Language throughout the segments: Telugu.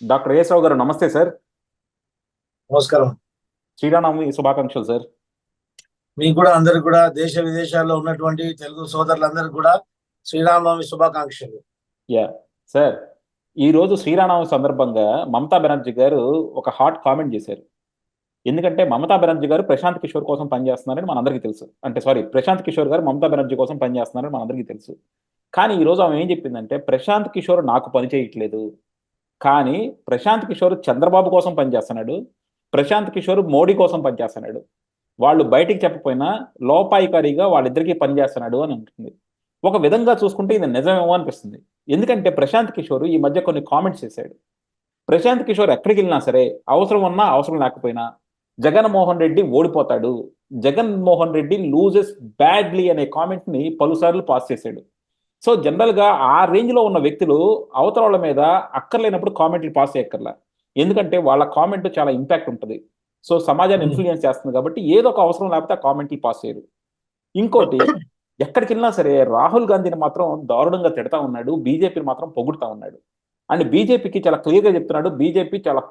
డాక్టర్ ఏఎస్ రావు గారు నమస్తే సార్. నమస్కారం. శ్రీరామనవమి శుభాకాంక్షలు సార్. మీకు కూడా అందరికి కూడా దేశ విదేశాల్లో ఉన్నటువంటి తెలుగు సోదరులందరికీ కూడా శ్రీరామనవమి శుభాకాంక్షలు. యా సార్, ఈ రోజు శ్రీరామనవమి సందర్భంగా మమతా బెనర్జీ గారు ఒక హాట్ కామెంట్ చేశారు. ఎందుకంటే మమతా బెనర్జీ గారు ప్రశాంత్ కిషోర్ కోసం పనిచేస్తున్నారని మనందరికీ తెలుసు. ప్రశాంత్ కిషోర్ గారు మమతా బెనర్జీ కోసం పనిచేస్తున్నారని మనందరికీ తెలుసు. కానీ ఈ రోజు ఆమె ఏం చెప్పిందంటే, ప్రశాంత్ కిషోర్ నాకు పని చేయట్లేదు, కానీ ప్రశాంత్ కిషోర్ చంద్రబాబు కోసం పనిచేస్తున్నాడు, ప్రశాంత్ కిషోర్ మోడీ కోసం పనిచేస్తున్నాడు, వాళ్ళు బయటికి చెప్పకపోయినా లోపాయికారిగా వాళ్ళిద్దరికీ పనిచేస్తున్నాడు అని అంటుంది. ఒక విధంగా చూసుకుంటే ఇది నిజమేమో అనిపిస్తుంది. ఎందుకంటే ప్రశాంత్ కిషోర్ ఈ మధ్య కొన్ని కామెంట్స్ చేశాడు. ప్రశాంత్ కిషోర్ ఎక్కడికి వెళ్ళినా సరే, అవసరం ఉన్నా అవసరం లేకపోయినా జగన్మోహన్ రెడ్డి ఓడిపోతాడు, జగన్మోహన్ రెడ్డి లూజెస్ బ్యాడ్లీ అనే కామెంట్ ని పలుసార్లు పాస్ చేశాడు. సో జనరల్ గా ఆ రేంజ్ లో ఉన్న వ్యక్తులు అవతల వాళ్ళ మీద అక్కర్లేనప్పుడు కామెంట్లు పాస్ చేయక్కర్లా. ఎందుకంటే వాళ్ళ కామెంట్ చాలా ఇంపాక్ట్ ఉంటుంది. సో సమాజాన్ని ఇన్ఫ్లుయెన్స్ చేస్తుంది కాబట్టి ఏదో ఒక అవసరం లేకపోతే ఆ కామెంట్లు పాస్ చేయరు. ఇంకోటి, ఎక్కడికి వెళ్ళినా సరే రాహుల్ గాంధీని మాత్రం దారుణంగా తిడతా ఉన్నాడు, బీజేపీని మాత్రం పొగుడుతా ఉన్నాడు. అండ్ బీజేపీకి చాలా క్లియర్గా చెప్తున్నాడు, బీజేపీ చాలా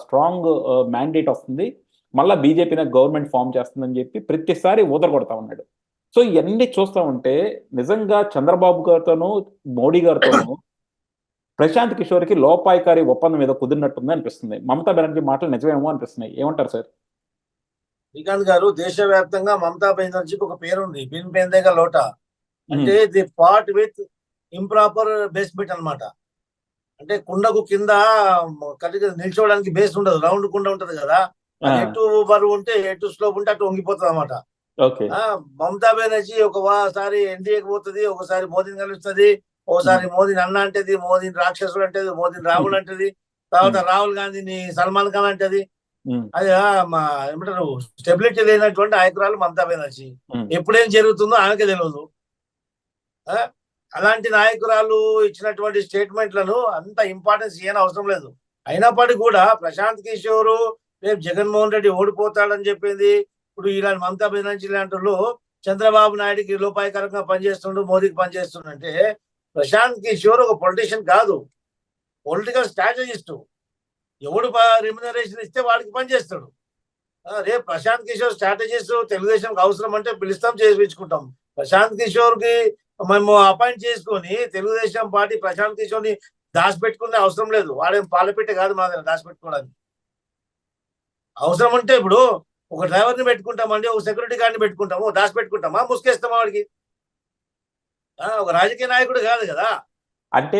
స్ట్రాంగ్ మ్యాండేట్ వస్తుంది, మళ్ళీ బీజేపీని గవర్నమెంట్ ఫామ్ చేస్తుందని చెప్పి ప్రతిసారి ఊదర కొడతా ఉన్నాడు. సో ఇవన్నీ చూస్తూ ఉంటే నిజంగా చంద్రబాబు గారితోనూ మోడీ గారితోనూ ప్రశాంత్ కిషోర్కి లోపాయికారి ఒప్పందం మీద కుదిరినట్టుంది అనిపిస్తుంది. మమతా బెనర్జీ మాటలు నిజమేమో అనిపిస్తున్నాయి. ఏమంటారు సార్? శ్రీకాంత్ గారు, దేశవ్యాప్తంగా మమతా బెనర్జీకి ఒక పేరుంది, బిన్ పేందేగా లోటా. అంటే the part with improper base bit అనమాట. అంటే కుండకు కింద నిల్చోవడానికి బేస్ ఉండదు, రౌండ్ కుండ ఉంటది కదా, ఎటు బరువు ఉంటే ఎటు స్లోప్ ఉంటే అటు వంగిపోతుంది అనమాట. మమతా బెనర్జీ ఒకసారి ఎన్డీఏకి పోతుంది, ఒకసారి మోదీని కలుస్తుంది, ఒకసారి మోదీని అన్న అంటది, మోదీని రాక్షసుడు అంటది, మోదీని రాముడు అంటది, తర్వాత రాహుల్ గాంధీని సల్మాన్ ఖాన్ అంటది. అది ఏమంటారు, స్టెబిలిటీ లేనటువంటి నాయకురాలు మమతా బెనర్జీ. ఎప్పుడేం జరుగుతుందో ఆమెకే తెలియదు. అలాంటి నాయకురాలు ఇచ్చినటువంటి స్టేట్మెంట్లను అంత ఇంపార్టెన్స్ ఇవ్వని అవసరం లేదు. అయినప్పటికీ కూడా ప్రశాంత్ కిషోర్ రేపు జగన్మోహన్ రెడ్డి ఓడిపోతాడని చెప్పింది. ఇప్పుడు ఇలాంటి మమతా బెనర్జీ లాంటి వాళ్ళు చంద్రబాబు నాయుడికి లోపాయకరంగా పనిచేస్తుండు, మోదీకి పనిచేస్తుండంటే ప్రశాంత్ కిషోర్ ఒక పొలిటీషియన్ కాదు, పొలిటికల్ స్ట్రాటజిస్ట్. ఎవడు రెమ్యునరేషన్ ఇస్తే వాడికి పనిచేస్తాడు. రేపు ప్రశాంత్ కిషోర్ స్ట్రాటజిస్ట్ తెలుగుదేశంకి అవసరం అంటే పిలుస్తాం, చేయించుకుంటాం. ప్రశాంత్ కిషోర్ కి మేము అపాయింట్ చేసుకొని తెలుగుదేశం పార్టీ ప్రశాంత్ కిషోర్ ని దాచిపెట్టుకునే అవసరం లేదు. వాడేం పాలపెట్టే కాదు మా దగ్గర దాచిపెట్టుకోవడానికి. అవసరం అంటే ఇప్పుడు ఒక డ్రైవర్ని పెట్టుకుంటామండి, ఒక సెక్యూరిటీ గార్డ్ని పెట్టుకుంటాము, దాచిపెట్టుకుంటామా, ముసుకేస్తామా వాడికి? ఒక రాజకీయ నాయకుడు కాదు కదా. అంటే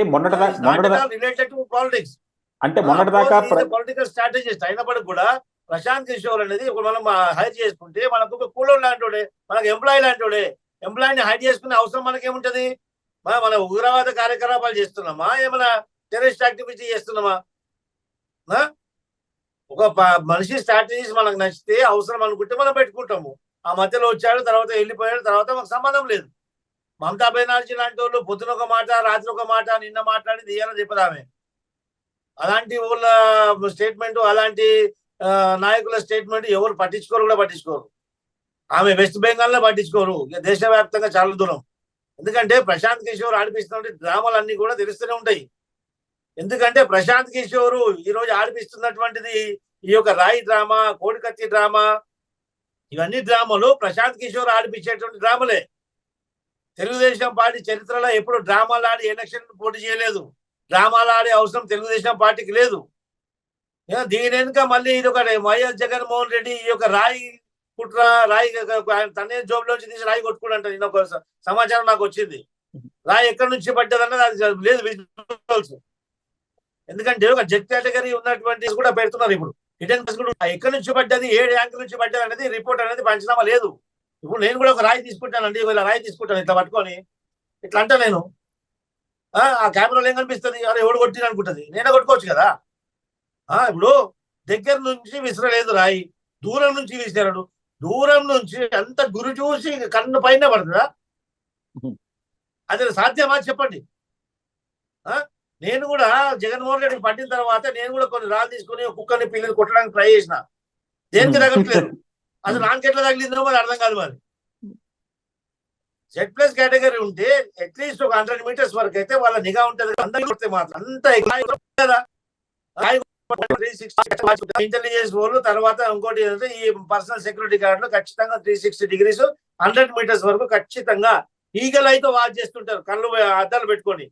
రిలేటెడ్ టు పాలిటిక్స్. అంటే మొన్నటిదాకా పొలిటికల్ స్ట్రాటజిస్ట్ అయినప్పటికి కూడా ప్రశాంత్ కిషోర్ అనేది మనం హైర్ చేసుకుంటే మనకు ఒక కూలోడు లాంటి, మనకు ఎంప్లాయీ లాంటి, ఎంప్లాయీని హైర్ చేసుకునే అవసరం మనకేముంటది? మన ఉగ్రవాద కార్యకలాపాలు చేస్తున్నామా, ఏమైనా టెర్రరిస్ట్ యాక్టివిటీ చేస్తున్నామా? ఒక మనిషి స్ట్రాటజీస్ మనకు నచ్చితే అవసరం అనుకుంటే మనం పెట్టుకుంటాము. ఆ మధ్యలో వచ్చాడు, తర్వాత వెళ్ళిపోయాడు, తర్వాత మాకు సంబంధం లేదు. మమతా బెనర్జీ లాంటి వాళ్ళు పొద్దున ఒక మాట, రాత్రి ఒక మాట, నిన్న మాట్లాడింది ఇయ్యాలని చెప్పదామే. అలాంటి వాళ్ళ స్టేట్మెంట్, అలాంటి నాయకుల స్టేట్మెంట్ ఎవరు పట్టించుకోరు, కూడా పట్టించుకోరు. ఆమె వెస్ట్ బెంగాల్లో పట్టించుకోరు, ఇక దేశవ్యాప్తంగా చాలా దూరం. ఎందుకంటే ప్రశాంత్ కిషోర్ ఆడిపిస్తున్న డ్రామాలన్నీ కూడా తెలుస్తూనే ఉంటాయి. ఎందుకంటే ప్రశాంత్ కిషోర్ ఈ రోజు ఆడిపిస్తున్నటువంటిది ఈ యొక్క రాయి డ్రామా, కోడికత్తి డ్రామా, ఇవన్నీ డ్రామాలు ప్రశాంత్ కిషోర్ ఆడిపించేటువంటి డ్రామాలే. తెలుగుదేశం పార్టీ చరిత్రలో ఎప్పుడు డ్రామాలు ఆడి ఎలక్షన్ పోటీ చేయలేదు. డ్రామాలు ఆడే అవసరం తెలుగుదేశం పార్టీకి లేదు. దీని వెనుక మళ్ళీ ఇది ఒక వైఎస్ జగన్మోహన్ రెడ్డి ఈ యొక్క రాయి కుట్ర, రాయి తనే జోబులోంచి తీసి రాయి కొట్టుకుంటాడు. నేను ఒక సమాచారం నాకు వచ్చింది, రాయి ఎక్కడి నుంచి పడ్డది అన్నది అది లేదు విజువల్స్. ఎందుకంటే ఒక జెడ్ కేటగిరీ ఉన్నటువంటి కూడా పెడుతున్నారు ఇప్పుడు. రిటర్న్ ఎక్కడి నుంచి పడ్డది, ఏ యాంకిల్ నుంచి పడ్డది అనేది రిపోర్ట్ అనేది పంచనామా లేదు. ఇప్పుడు నేను కూడా ఒక రాయి తీసుకుంటానండి, ఇలా రాయి తీసుకుంటాను ఇట్లా పట్టుకొని, ఇట్లా అంటా నేను. ఆ కెమెరాలో ఏం కనిపిస్తుంది, అరే ఎవడు కొట్టిన అనుకుంటుంది, నేనే కొట్టుకోవచ్చు కదా. ఇప్పుడు దగ్గర నుంచి విసరలేదు రాయి, దూరం నుంచి విసిరాడు. దూరం నుంచి అంత గురి చూసి కన్ను పైన పడుతుందా? అది సాధ్యమా చెప్పండి. నేను కూడా జగన్మోహన్ రెడ్డికి పట్టిన తర్వాత నేను కూడా కొన్ని రాళ్ళు తీసుకుని కుక్కని పిల్లలు కొట్టడానికి ట్రై చేసిన, దేనికి తగ్గట్లేదు. అసలు నాకెట్లా తగిలిందో మరి అర్థం కాదు. మరి జెడ్ ప్లస్ కేటగిరీ ఉంటే అట్లీస్ట్ ఒక 100 మీటర్స్ వరకు అయితే వాళ్ళ నిఘా ఉంటది. అందరూ కొడితే మాత్రం అంత కదా. ఇంటెలిజెన్స్ వాళ్ళు తర్వాత ఇంకోటి ఏంటంటే ఈ పర్సనల్ సెక్యూరిటీ గార్డ్ లో ఖచ్చితంగా 360 degrees 100 meters వరకు ఖచ్చితంగా ఈగల్ అయితే వాచ్ చేస్తుంటారు కళ్ళు అద్దాలు పెట్టుకొని.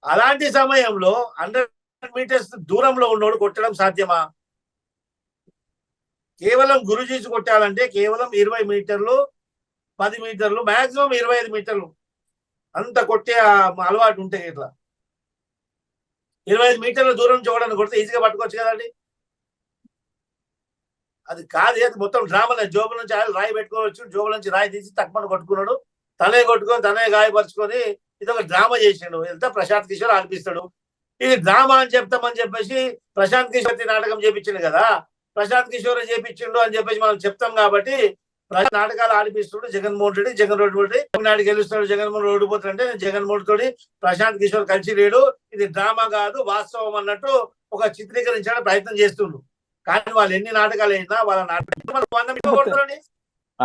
అలాంటి సమయంలో 100 meters దూరంలో ఉన్నోడు కొట్టడం సాధ్యమా? కేవలం గురుజీసి కొట్టాలంటే కేవలం 20 మీటర్లు 10 మీటర్లు మాక్సిమం 25 మీటర్లు అంత కొట్టే అలవాటు ఉంటే ఇట్లా 25 మీటర్ల దూరం చూడడానికి కొడితే ఈజీగా పట్టుకోవచ్చు కదండి. అది కాదు, అది మొత్తం డ్రామా. జోబుల నుంచి ఆయన రాయి పెట్టుకోవచ్చు, జోబుల నుంచి రాయి తీసి తక్కువ కొట్టుకున్నాడు, తనే కొట్టుకొని తనే గాయపరుచుకొని ఇది ఒక డ్రామా చేసిండు. ఎంత ప్రశాంత్ కిషోర్ ఆడిపిస్తాడు. ఇది డ్రామా అని చెప్తామని చెప్పేసి ప్రశాంత్ కిషోర్ నాటకం చేపించిండు కదా, ప్రశాంత్ కిషోర్ చేపించిండు అని చెప్పేసి మనం చెప్తాం కాబట్టి నాటకాలు ఆడిపిస్తుడు జగన్మోహన్ రెడ్డి. జగన్మోహన్ రెడ్డి నాడు గెలుస్తాడు, జగన్మోహన్ రెడ్డి ఓడిపోతాడంటే జగన్మోహన్ తోటి ప్రశాంత్ కిషోర్ కలిసి లేడు, ఇది డ్రామా కాదు వాస్తవం అన్నట్టు ఒక చిత్రీకరించడానికి ప్రయత్నం చేస్తుండ్రు. కానీ వాళ్ళు ఎన్ని నాటకాలు అయినా వాళ్ళ నాటకాలు.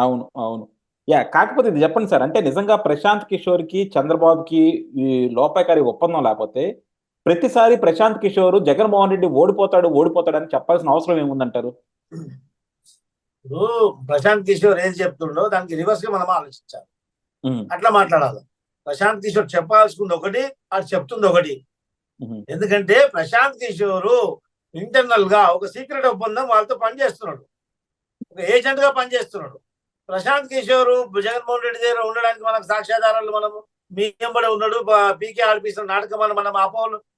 అవును అవును యా, కాకపోతే ఇది చెప్పండి సార్, అంటే నిజంగా ప్రశాంత్ కిషోర్ కి చంద్రబాబుకి ఈ లోపాయకారి ఒప్పందం లేకపోతే ప్రతిసారి ప్రశాంత్ కిషోర్ జగన్మోహన్ రెడ్డి ఓడిపోతాడు అని చెప్పాల్సిన అవసరం ఏముందంటారు? ఇప్పుడు ప్రశాంత్ కిషోర్ ఏది చెప్తుండో దానికి రివర్స్ గా మనం ఆలోచించాలి, అట్లా మాట్లాడాలి. ప్రశాంత్ కిషోర్ చెప్పాల్సింది ఒకటి, అది చెప్తుంది ఒకటి. ఎందుకంటే ప్రశాంత్ కిషోర్ ఇంటర్నల్ గా ఒక సీక్రెట్ ఒప్పందం వాళ్ళతో పనిచేస్తున్నాడు, ఒక ఏజెంట్ గా పనిచేస్తున్నాడు. ప్రశాంత్ కిషోర్ జగన్మోహన్ రెడ్డి దగ్గర ఉండడానికి మనకు సాక్ష్యాధారాలు మనము మీ ఎంబడే ఉన్నాడు, పీకే ఆడిపిస్తున్న నాటకం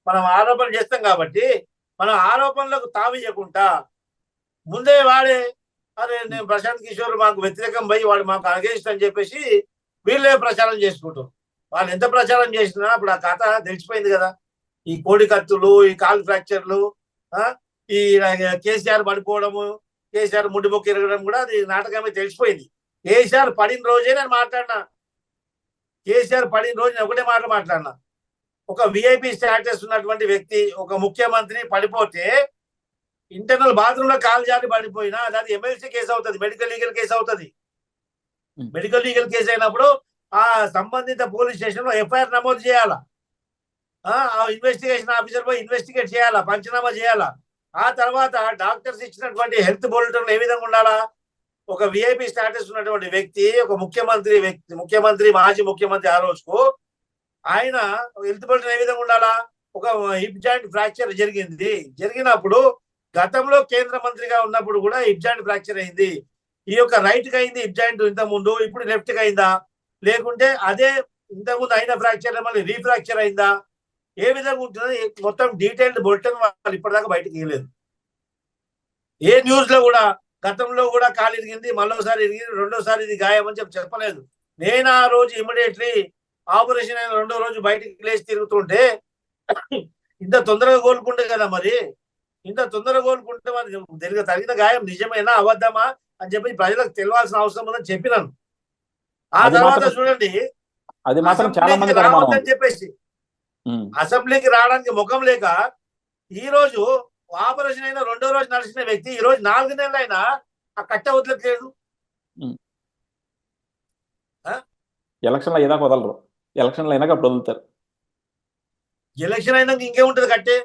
మనం ఆరోపణలు చేస్తాం కాబట్టి మనం ఆరోపణలకు తావియకుండా ముందే వాడే అరే నేను ప్రశాంత్ కిషోర్ మాకు వ్యతిరేకం పోయి వాడు మాకు అగేన్స్ట్ అని చెప్పేసి వీళ్ళే ప్రచారం చేసుకుంటారు. వాళ్ళు ఎంత ప్రచారం చేసినా ఇప్పుడు ఆ కథ తెలిసిపోయింది కదా. ఈ కోడి కత్తులు, ఈ కాల్ ఫ్రాక్చర్లు, ఈ కేసీఆర్ పడిపోవడము, కేసీఆర్ ముడ్డిబొక్కు ఎరగడం కూడా అది నాటకమే తెలిసిపోయింది. కేసీఆర్ పడిన రోజే నేను మాట్లాడినా, కేసీఆర్ పడిన రోజు నేను ఒకటే మాట్లాడినా. ఒక విఐపి స్టేటస్ ఉన్నటువంటి వ్యక్తి, ఒక ముఖ్యమంత్రి పడిపోతే ఇంటర్నల్ బాత్రూమ్ లో కాలు జారి పడిపోయినా అది ఎమ్మెల్సీ కేసు అవుతుంది, మెడికల్ లీగల్ కేసు అవుతుంది. మెడికల్ లీగల్ కేసు అయినప్పుడు ఆ సంబంధిత పోలీస్ స్టేషన్ లో ఎఫ్ఐఆర్ నమోదు చేయాలా, ఆ ఇన్వెస్టిగేషన్ ఆఫీసర్ పోయి ఇన్వెస్టిగేట్ చేయాలా, పంచనామా చేయాలా. ఆ తర్వాత డాక్టర్స్ ఇచ్చినటువంటి హెల్త్ బులెటిన్ ఏ విధంగా ఉండాలా. ఒక విఐపి స్టేటస్ ఉన్నటువంటి వ్యక్తి, ఒక ముఖ్యమంత్రి మాజీ ముఖ్యమంత్రి ఆ రోజుకు ఆయన హెల్త్ బులెటిన్ ఏ విధంగా ఉండాలా. ఒక హిప్ జాయింట్ ఫ్రాక్చర్ జరిగినప్పుడు గతంలో కేంద్ర మంత్రిగా ఉన్నప్పుడు కూడా హిప్ జాయింట్ ఫ్రాక్చర్ అయింది. ఈ యొక్క రైట్ కి అయింది హిప్ జాయింట్ ఇంత ముందు, ఇప్పుడు లెఫ్ట్ కి అయిందా, లేకుంటే అదే ఇంతకుముందు అయిన ఫ్రాక్చర్ మళ్ళీ రీఫ్రాక్చర్ అయిందా, ఏ విధంగా ఉంటుందని మొత్తం డీటెయిల్డ్ బులెటిన్ వాళ్ళు ఇప్పటిదాకా బయటకు ఇవ్వలేదు. ఏ న్యూస్ లో కూడా గతంలో కూడా కాలు ఇరిగింది, మరోసారి ఇరిగింది, రెండోసారి ఇది గాయం అని చెప్పలేదు. నేను ఆ రోజు ఇమీడియట్లీ ఆపరేషన్ అయిన రెండో రోజు బయటికి లేచి తిరుగుతుంటే ఇంత తొందరగా కోలుకుంటే కదా, మరి ఇంత తొందరగా కోలుకుంటే మరి తగిన గాయం నిజమేనా అబద్ధమా అని చెప్పి ప్రజలకు తెలియాల్సిన అవసరం ఉందని చెప్పినాను. ఆ తర్వాత చూడండి అది మాత్రం చాలా మంది రావద్దని చెప్పేసి అసెంబ్లీకి రావడానికి ముఖం లేక ఈ రోజు ఆపరేషన్ అయిన రెండో రోజు నడిచిన వ్యక్తి ఈ రోజు 4 నెలలైనా ఆ కట్ట వదలట్లేదు. ఎలక్షన్లు అయినాక వదలరు, ఎలక్షన్లు అయినాక అప్పుడు వదులుతారు. ఎలక్షన్ అయినాక ఇంకేముంటది కట్టే,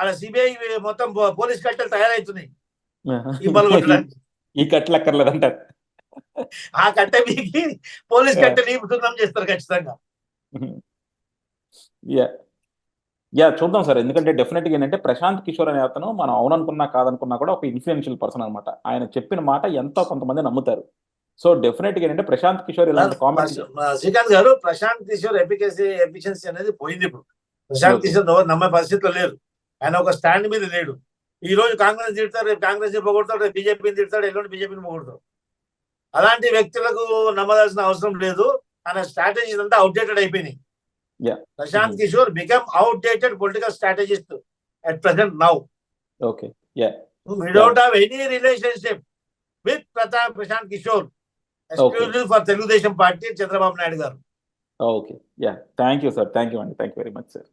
అలా సిబిఐ మొత్తం పోలీస్ కట్టెలు తయారవుతున్నాయి ఈ కట్టెలు అక్కర్లేదంటారు. ఆ కట్టె మీకు పోలీస్ కట్టె నీపుతున్నాం చేస్తారు ఖచ్చితంగా. యా చూద్దాం సార్, ఎందుకంటే డెఫినెట్ గా ఏంటంటే ప్రశాంత్ కిషోర్ అనే అతను మనం అవుననుకున్నా కాదనుకున్నా కూడా ఒక ఇన్ఫ్లుయెన్షియల్ పర్సన్ అనమాట. ఆయన చెప్పిన మాట ఎంతో కొంతమంది నమ్ముతారు. సో డెఫినెట్ గా ఏంటంటే ప్రశాంత్ కిషోర్ ఇలాంటి కామెంట్స్. శ్రీకాంత్ గారు, ప్రశాంత్ కిషోర్ ఎఫిషియన్సీ అనేది పోయింది. ఇప్పుడు ప్రశాంత్ కిషోర్ నమ్మే పరిస్థితిలో లేరు. ఆయన ఒక స్టాండ్ మీద లేడు. ఈ రోజు కాంగ్రెస్ తిడతారు, రేపు కాంగ్రెస్ పొగొడతాడు, రేపు బీజేపీని తిడతాడు, ఎల్లుండి బీజేపీని పొగొడతాడు. అలాంటి వ్యక్తులకు నమ్మదాల్సిన అవసరం లేదు. ఆయన స్ట్రాటజీస్ అంతా అవుట్డేటెడ్ అయిపోయినాయి. Prashant Kishore become outdated political strategist at present now. Okay. Yeah. We don't have any relationship with Prashant Kishore. Exclusive for Telugu Desam Party, Chandrababu Naidu garu. Okay. Yeah. Thank you, sir. Thank you, Andy. Thank you very much, sir.